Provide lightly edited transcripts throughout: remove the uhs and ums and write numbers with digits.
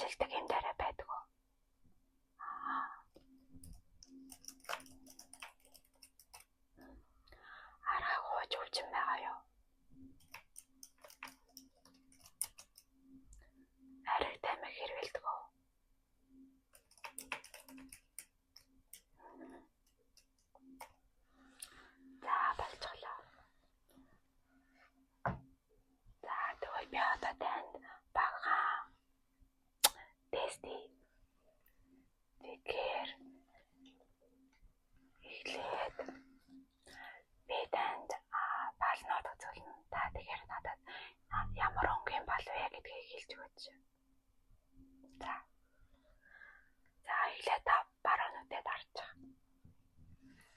мэргэжилдэг юм дараа байдаг уу? Арга хууч өвчин байгаа юу? Ариг тамиг хэрвэлдэг үү? За болчихлоо. За тэгвэл би одоо танд багахан тестий. Тэгэхээр эхлээд би танд балнууд үзүүлнэ. Та тэгэхээр надад ямар өнгийн бал вэ гэдгийг хэлж өгөөч. За эхлээд та баруунуудад харчих.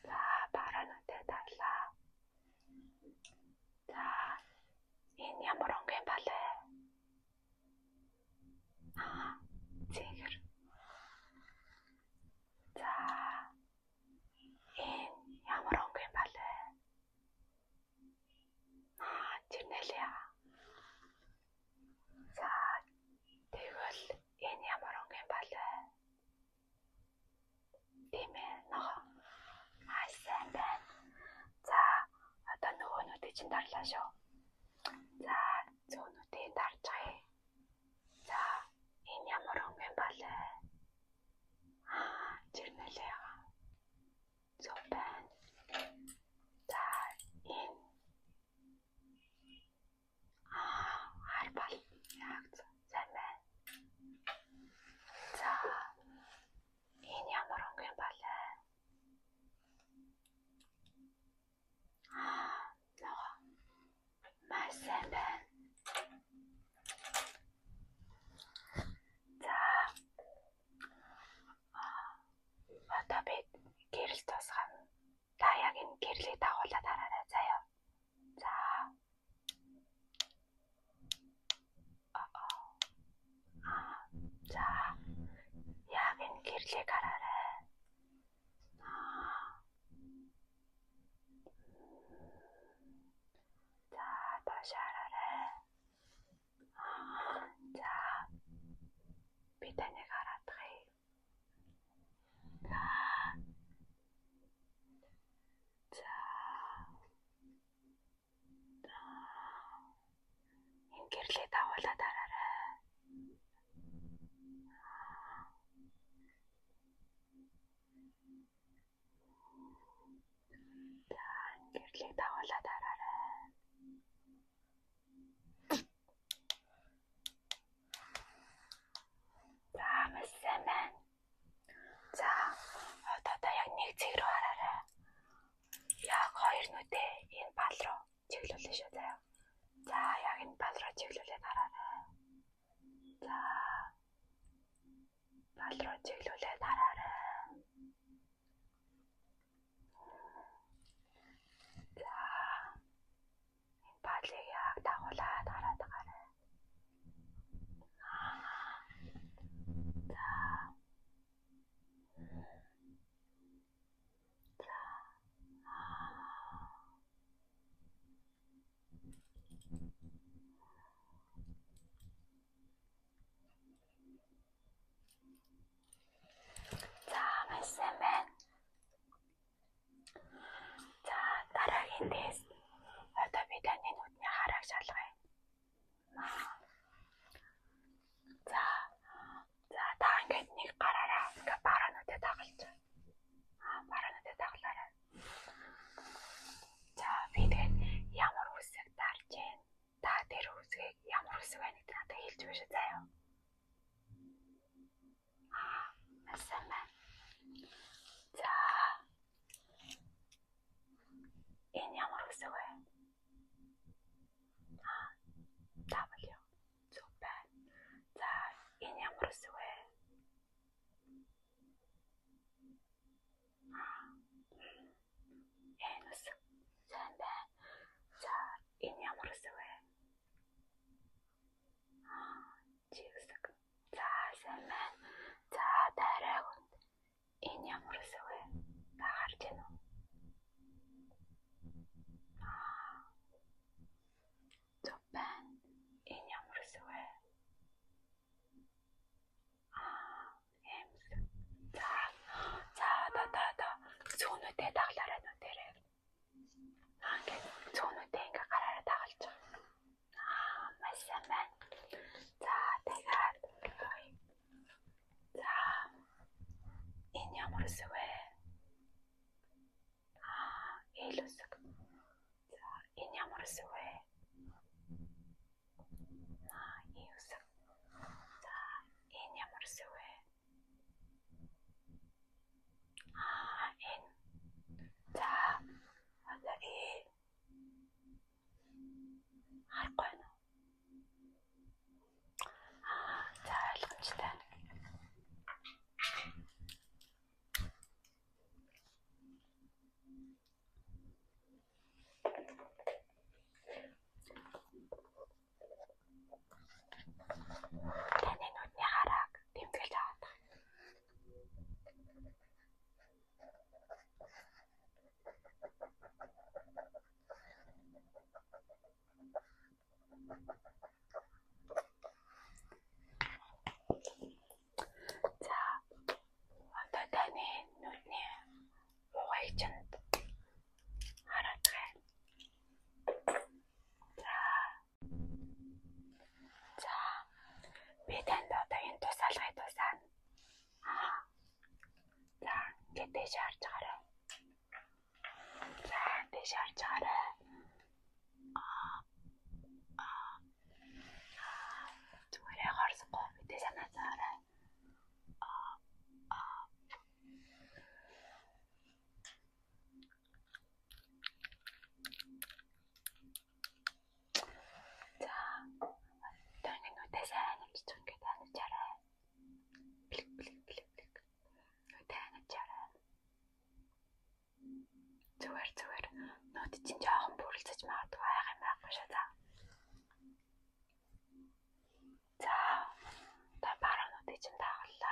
За баруунуудад харлаа. За энэ ямар өнгийн бал вэ? Зэнгэр. За энэ ямар өнгийн бал вэ? Жирнэлээ. За тэгвэл энэ ямар өнгийн бал вэ? Тийм ээ, нохо. Сайн байна. За одоо нөгөөнүүдийг чинь дарлаа шүү. За зүүнүүдийг дарчихъя. За энэ ямар өнгийн бал вэ? Жирнэлээ. Зөв байна. За энэ хар бал. Яг сайн байна. За энэ ямар өнгийн бал вэ? Маш сайн байна. За одоо би гэрэл тусгана. Та яг энэ гэрлийг дагуулад хараарай заяа. За за яг энэ гэрлийг хараарай. За доош хараарай. За би таныг хараадахыг. За энэ гэрлийг дагуулад хараарай. За энэ гэрлийг дагуулад хараарай. За маш сайн байна. За одоо яг нэг цэг рүү хараарай. Яг хоёр нүдээ энэ бал руу чиглүүлээ шүү заяа. За яг энэ бал руу чиглүүлээд хараарай. За бал руу чиглүүлээд хараарай. За энэ балыг яг дагуулад хараад гараа. За маш сайн байна. За дараагийн тест. Одоо би таны нүдний харааг шалгая. За та ингээд нэг гараараа ингээд баруунуудад дагалж. Баруунуудад дагалаарай. За би тэгээд ямар үсэг дарж гин. Та тэр үсгийг ямар үсэг байна гэдэг надад хэлж өгөөч заяа. Сайн байна. За энэ ямар үсэг вэ? W. Зөв байна. За энэ ямар үсэг вэ? Энэ үсэг. Сайн байна. За энэ ямар үсэг вэ? G үсэг. За сайн байна. За дараа хүнд энэ ямар үсэг вэ?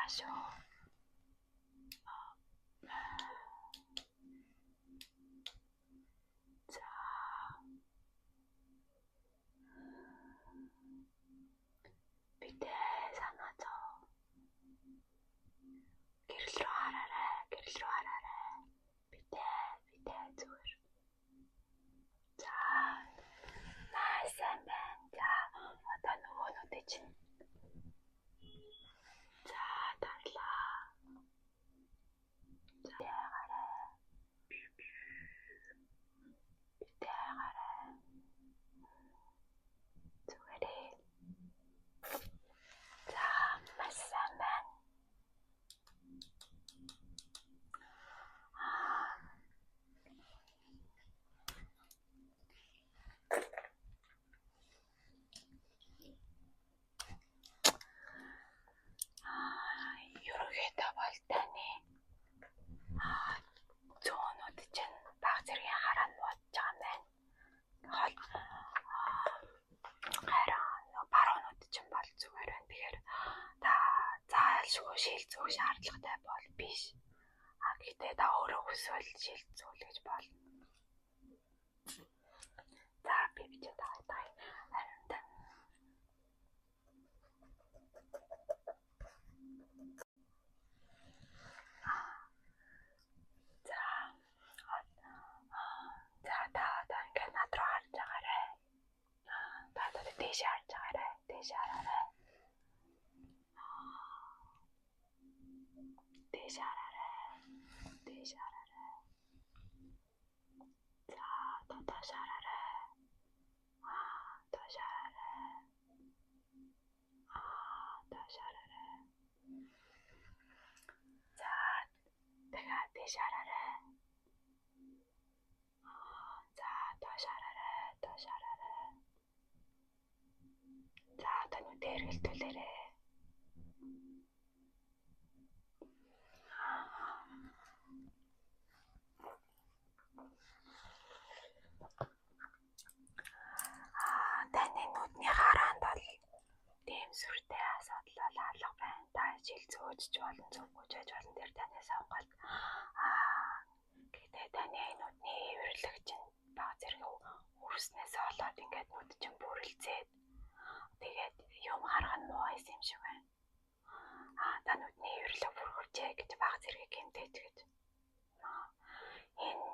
байгаа шүү. За. Бидээ санаа зов. Гэрэл рүү хараарай. Бидээ зүгээр. За. Сайн байна. За. Одоо нөгөөнүүдээ чинь. За, тарлаа. За, гараа. Бидээ гараа. Зүгээрээ. За, маш сайн байна. Ерөнхийдөө бол таны зөөнүүд чинь баг зэргийн хараа нууж байгаа юм байна. Харин баруунууд чинь бол зүгээр байна. Тэгэхээр та заалшгүй шилцүүх шаардлагатай бол биш. Гэхдээ та өөрөө хүсвэл шилцүүл гэж болно. За би бичээд байгаа. Харин та ингээд над руу харж байгаарай. Та дээш харж байгаарай. Дээш хараарай. Дээш хараарай. За, доош хараарай. Доош хараарай. Доош хараарай. За, дахиад дээш хараарай. За, доош хараарай. За, одоо нүдээ эргэлдүүлээрэй. Таны нүдний хараанд бол дэмсвэртэй асуудал алга байна. Та шилцүүж болон зүггүйж болон тэр таны сонголт. Гэхдээ таны нүдний эвэрлэг чинь баг зэрэг үрснээс болоод ингээд нүд чинь бүрэлцээд тэгээд юм харах нь муу юм шиг байна. Та нүдний эвэрлэг бүрхөвчээ гэж баг зэрэг гэмтэж гэж. Энэ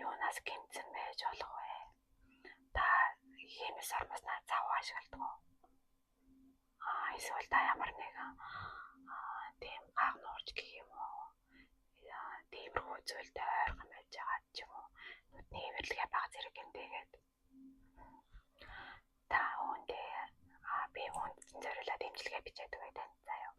юунаас гэмтсэн байж болох вэ? Та хэмээс ормоснаа цав ашигладаг уу? Эсвэл та ямар нэгэн тийм гаг нуурч гэх юм уу? Тиймэрхүү зүйлд ойрхон байж байгаа ч юм уу? Нүдний эвэрлэгээ баг зэрэг гэмтээгээд. Та үүндээ би үүнд зориулаад имчилгээ бичээд өгье тань. Заяа.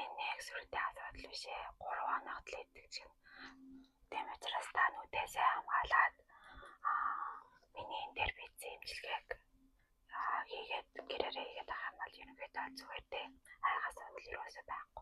Энэ сүртэй асуудал бишээ 3 хоногт л идэгч. Тийм учраас та нүдээсээ хамгаалаад миний энэ дээр бичсэн имчилгээг хийгээд гэрээрээ хийгээд авах юм бол ерөнхийдөө зүгээр дээ. Хайгаас асуудал юусоо байхгүй.